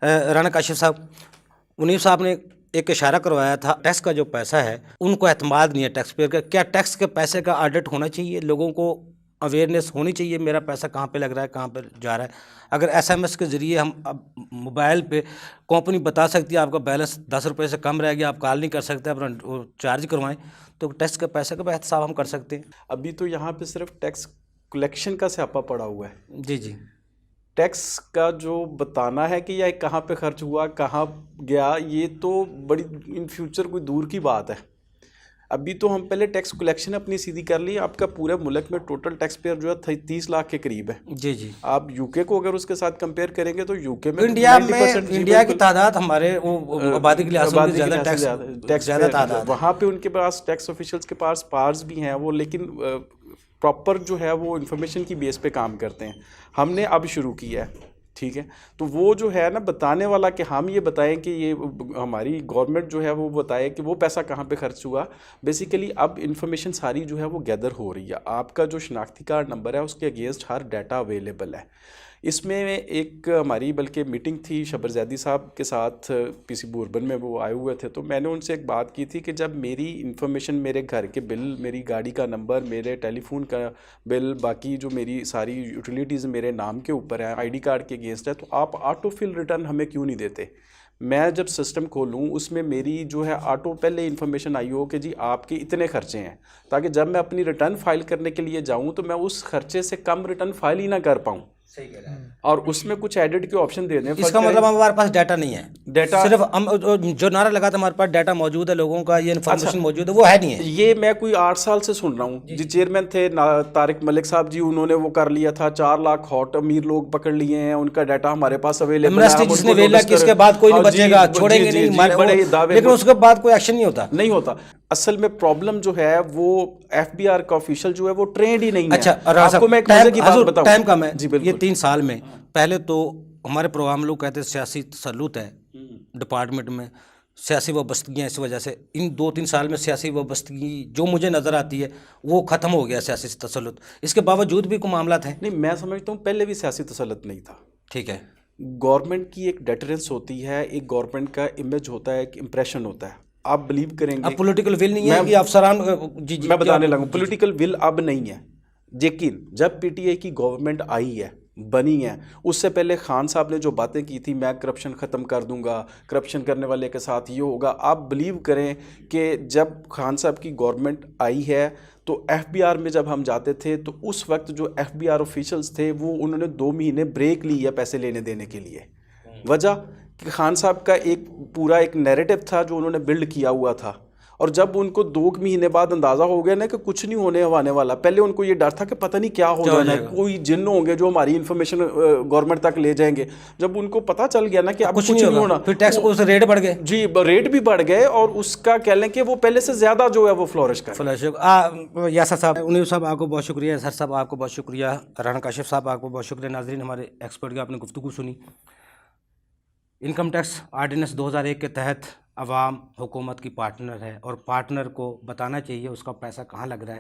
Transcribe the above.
رانا کاشف صاحب، منیب صاحب نے ایک اشارہ کروایا تھا، ٹیکس کا جو پیسہ ہے ان کو اعتماد نہیں ہے ٹیکس پیئر کا. کیا ٹیکس کے پیسے کا آڈٹ ہونا چاہیے؟ لوگوں کو اویئرنیس ہونی چاہیے میرا پیسہ کہاں پہ لگ رہا ہے، کہاں پہ جا رہا ہے. اگر ایس ایم ایس کے ذریعے ہم اب موبائل پہ کمپنی بتا سکتی ہے آپ کا بیلنس 10 روپے سے کم رہ گیا، آپ کال نہیں کر سکتے، اپنا چارج کروائیں، تو ٹیکس کے پیسے کا بھی احتساب ہم کر سکتے ہیں. ابھی تو یہاں پہ صرف ٹیکس کلیکشن کا سیاپا پڑا ہوا ہے. جی جی. ٹیکس کا جو بتانا ہے کہ یہ کہاں پہ خرچ ہوا، کہاں گیا، یہ تو بڑی ان فیوچر کوئی دور کی بات ہے. ابھی تو ہم پہلے ٹیکس کلیکشن اپنی سیدھی کر لی. آپ کا پورے ملک میں ٹوٹل ٹیکس پیئر جو ہے 30 لاکھ کے قریب ہے. جی جی. آپ یو کے کو اگر اس کے ساتھ کمپیئر کریں گے تو یو کے میں انڈیا کی تعداد ہمارے آبادی کے لحاظ سے زیادہ تعداد ہے. وہاں پہ ان کے پاس ٹیکس آفیشلس کے پاس پارز بھی ہیں وہ، لیکن پراپر جو ہے وہ انفارمیشن کی بیس پہ کام کرتے ہیں. ہم نے اب شروع کیا ہے، ٹھیک ہے. تو وہ جو ہے نا بتانے والا کہ ہم یہ بتائیں کہ یہ ہماری گورنمنٹ جو ہے وہ بتائے کہ وہ پیسہ کہاں پہ خرچ ہوا. بیسیکلی اب انفارمیشن ساری جو ہے وہ گیدر ہو رہی ہے. آپ کا جو شناختی کارڈ نمبر ہے اس کے اگینسٹ ہر ڈیٹا اویلیبل ہے. اس میں ایک ہماری بلکہ میٹنگ تھی شبر زیدی صاحب کے ساتھ، پی سی بوربن میں وہ آئے ہوئے تھے. تو میں نے ان سے ایک بات کی تھی کہ جب میری انفارمیشن، میرے گھر کے بل، میری گاڑی کا نمبر، میرے ٹیلی فون کا بل، باقی جو میری ساری یوٹیلیٹیز میرے نام کے اوپر ہیں، آئی ڈی کارڈ کے اگینسٹ ہے، تو آپ آٹو فل ریٹرن ہمیں کیوں نہیں دیتے؟ میں جب سسٹم کھولوں اس میں میری جو ہے آٹو پہلے انفارمیشن آئی ہو کہ جی آپ کے اتنے خرچے ہیں، تاکہ جب میں اپنی ریٹرن فائل کرنے کے لیے جاؤں تو میں اس خرچے سے کم ریٹرن فائل ہی نہ کر پاؤں. صحیح کہہ رہے ہیں. اور اس میں کچھ ایڈٹ کے آپشن دے دیں. اس کا مطلب ہمارے پاس ڈیٹا نہیں ہے. ڈیٹا صرف ہم جو نعرہ لگا تھا ہمارے پاس ڈیٹا موجود ہے، لوگوں کا یہ انفارمیشن موجود ہے، وہ ہے نہیں ہے. یہ میں کوئی 8 سال سے سن رہا ہوں. جی چیئرمین تھے طارق ملک صاحب جی، انہوں نے وہ کر لیا تھا. 4 لاکھ ہاٹ امیر لوگ پکڑ لیے ہیں، ان کا ڈیٹا ہمارے پاس اویلیبل ہے. جس نے ویلا کی اس کے بعد کوئی نہیں بچے گا، چھوڑیں گے نہیں، لیکن اس کے بعد کوئی ایکشن نہیں ہوتا. اصل میں پرابلم جو ہے وہ ایف بی آر کا آفیشیل جو ہے وہ ٹرینڈ ہی نہیں ہے. اچھا، آپ کو میں ایک مزے کی بات بتاؤں. ٹائم کم ہے. جی بالکل. یہ 3 سال میں پہلے تو ہمارے پروگرام لوگ کہتے ہیں سیاسی تسلط ہے ڈپارٹمنٹ میں، سیاسی وابستگیاں، اس وجہ سے ان 2-3 سال میں سیاسی وابستگی جو مجھے نظر آتی ہے وہ ختم ہو گیا، سیاسی تسلط. اس کے باوجود بھی کوئی معاملات ہیں. نہیں، میں سمجھتا ہوں پہلے بھی سیاسی تسلط نہیں تھا. ٹھیک ہے. گورنمنٹ کی ایک ڈیٹرنس ہوتی ہے، ایک گورنمنٹ کا امیج ہوتا ہے، ایک امپریشن ہوتا ہے. آپ بلیو کریں گے اب پولیٹیکل ول نہیں ہے کہ افسران. جی میں بتانے لگا، پولیٹیکل ول اب نہیں ہے. لیکن جب پی ٹی آئی کی گورنمنٹ آئی ہے، بنی ہے، اس سے پہلے خان صاحب نے جو باتیں کی تھی، میں کرپشن ختم کر دوں گا، کرپشن کرنے والے کے ساتھ یہ ہوگا. آپ بلیو کریں کہ جب خان صاحب کی گورنمنٹ آئی ہے تو ایف بی آر میں جب ہم جاتے تھے تو اس وقت جو ایف بی آر آفیشلز تھے وہ انہوں نے 2 مہینے بریک لی ہے پیسے لینے دینے کے لیے. وجہ کہ خان صاحب کا ایک پورا ایک نیریٹو تھا جو انہوں نے بلڈ کیا ہوا تھا. اور جب ان کو 2 مہینے بعد اندازہ ہو گیا نا کہ کچھ نہیں ہونے والا، پہلے ان کو یہ ڈر تھا کہ پتہ نہیں کیا ہو جانا ہے، کوئی جن ہوں گے جو ہماری انفارمیشن گورنمنٹ تک لے جائیں گے. جب ان کو پتہ چل گیا نا کہ اب کچھ نہیں ہونا، پھر ٹیکس کو ریٹ بڑھ گئے. جی ریٹ بھی بڑھ گئے، اور اس کا کہہ لیں کہ وہ پہلے سے زیادہ جو ہے وہ فلورش کر. یاسر صاحب، منیب صاحب آپ کو بہت شکریہ، سر صاحب آپ کو بہت شکریہ، رانا کاشف صاحب آپ کو بہت شکریہ. ناظرین، ہمارے ایکسپرٹ کی آپ نے گفتگو سنی. انکم ٹیکس آرڈیننس 2001 کے تحت عوام حکومت کی پارٹنر ہے، اور پارٹنر کو بتانا چاہیے اس کا پیسہ کہاں لگ رہا ہے.